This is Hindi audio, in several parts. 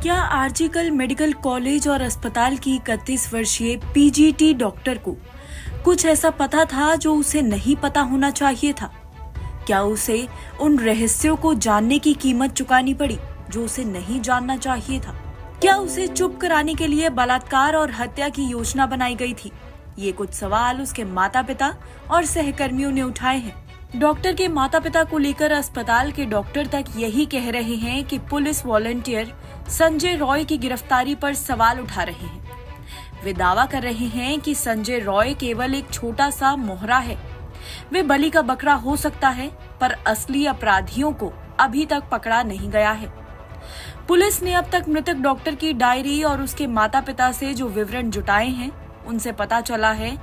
क्या आरजीकर मेडिकल कॉलेज और अस्पताल की 31 वर्षीय पीजीटी डॉक्टर को कुछ ऐसा पता था जो उसे नहीं पता होना चाहिए था? क्या उसे उन रहस्यों को जानने की कीमत चुकानी पड़ी जो उसे नहीं जानना चाहिए था? क्या उसे चुप कराने के लिए बलात्कार और हत्या की योजना बनाई गई थी? ये कुछ सवाल उसके माता पिता और सहकर्मियों ने उठाए हैं। डॉक्टर के माता पिता को लेकर अस्पताल के डॉक्टर तक यही कह रहे हैं कि पुलिस वॉलंटियर संजय रॉय की गिरफ्तारी पर सवाल उठा रहे हैं। वे दावा कर रहे हैं कि संजय रॉय केवल एक छोटा सा मोहरा है। वे बलि का बकरा हो सकता है, पर असली अपराधियों को अभी तक पकड़ा नहीं गया है। पुलिस ने अब तक मृतक डॉक्टर की डायरी और उसके माता पिता से जो विवरण जुटाए हैं, उनसे पता चला है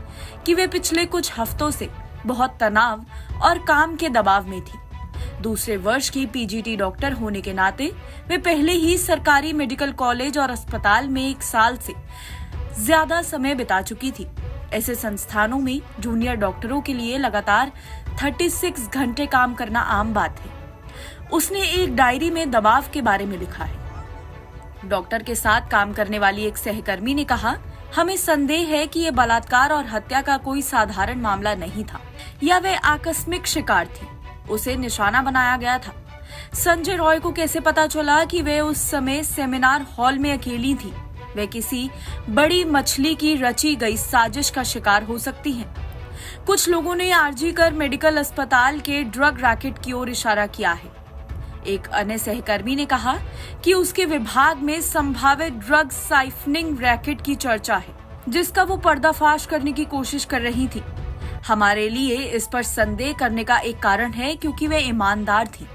कि वे पिछले कुछ हफ्तों से बहुत तनाव और काम के दबाव में थी। दूसरे वर्ष की पीजीटी डॉक्टर होने के नाते वे पहले ही सरकारी मेडिकल कॉलेज और अस्पताल में 1 साल से ज्यादा समय बिता चुकी थी। ऐसे संस्थानों में जूनियर डॉक्टरों के लिए लगातार 36 घंटे काम करना आम बात है। उसने एक डायरी में दबाव के बारे में लिखा है। डॉक्टर के साथ काम करने वाली एक सहकर्मी ने कहा, हमें संदेह है कि ये बलात्कार और हत्या का कोई साधारण मामला नहीं था या वे आकस्मिक शिकार थी। उसे निशाना बनाया गया था। संजय रॉय को कैसे पता चला कि वे उस समय सेमिनार हॉल में अकेली थी? वे किसी बड़ी मछली की रची गई साजिश का शिकार हो सकती हैं। कुछ लोगों ने आरजीकर मेडिकल अस्पताल के ड्रग रैकेट की ओर इशारा किया है। एक अन्य सहकर्मी ने कहा कि उसके विभाग में संभावित ड्रग साइफनिंग रैकेट की चर्चा है, जिसका वो पर्दाफाश करने की कोशिश कर रही थी। हमारे लिए इस पर संदेह करने का एक कारण है क्योंकि वे ईमानदार थी।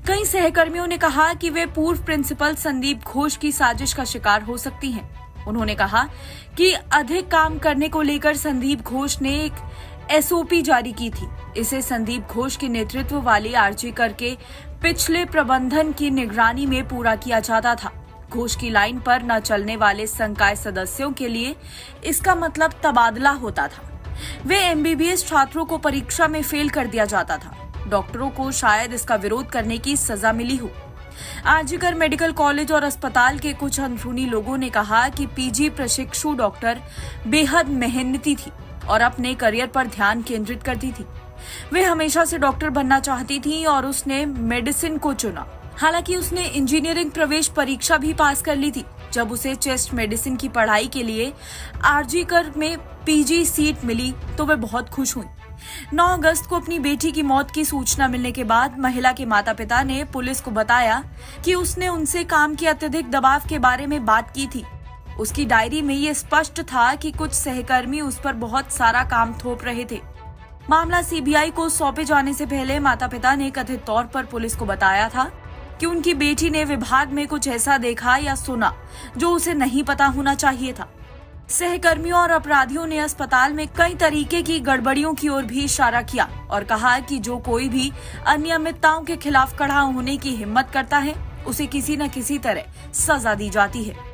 कई सहकर्मियों ने कहा कि वे पूर्व प्रिंसिपल संदीप घोष की साजिश का शिकार हो सकती हैं। उन्होंने कहा कि अधिक काम करने को लेकर संदीप घोष ने एक एसओपी जारी की थी। इसे संदीप घोष के नेतृत्व वाली आरजीकर के पिछले प्रबंधन की निगरानी में पूरा किया जाता था। घोष की लाइन पर न चलने वाले संकाय सदस्यों के लिए इसका मतलब तबादला होता था। वे एमबीबीएस छात्रों को परीक्षा में फेल कर दिया जाता था। डॉक्टरों को शायद इसका विरोध करने की सजा मिली हो। आरजीकर मेडिकल कॉलेज और अस्पताल के कुछ अंदरूनी लोगों ने कहा कि पीजी प्रशिक्षु डॉक्टर बेहद मेहनती थी और अपने करियर पर ध्यान केंद्रित करती थी। वे हमेशा से डॉक्टर बनना चाहती थी और उसने मेडिसिन को चुना। हालांकि उसने इंजीनियरिंग प्रवेश परीक्षा भी पास कर ली थी। जब उसे चेस्ट मेडिसिन की पढ़ाई के लिए आरजीकर में पीजी सीट मिली तो वे बहुत खुश हुई। 9 अगस्त को अपनी बेटी की मौत की सूचना मिलने के बाद महिला के माता पिता ने पुलिस को बताया कि उसने उनसे काम के अत्यधिक दबाव के बारे में बात की थी। उसकी डायरी में ये स्पष्ट था कि कुछ सहकर्मी उस पर बहुत सारा काम थोप रहे थे। मामला सीबीआई को सौंपे जाने से पहले माता पिता ने कथित तौर पर पुलिस को बताया था कि उनकी बेटी ने विभाग में कुछ ऐसा देखा या सुना जो उसे नहीं पता होना चाहिए था। सहकर्मियों और अपराधियों ने अस्पताल में कई तरीके की गड़बड़ियों की ओर भी इशारा किया और कहा कि जो कोई भी अनियमितताओं के खिलाफ खड़ा होने की हिम्मत करता है, उसे किसी न किसी तरह सजा दी जाती है।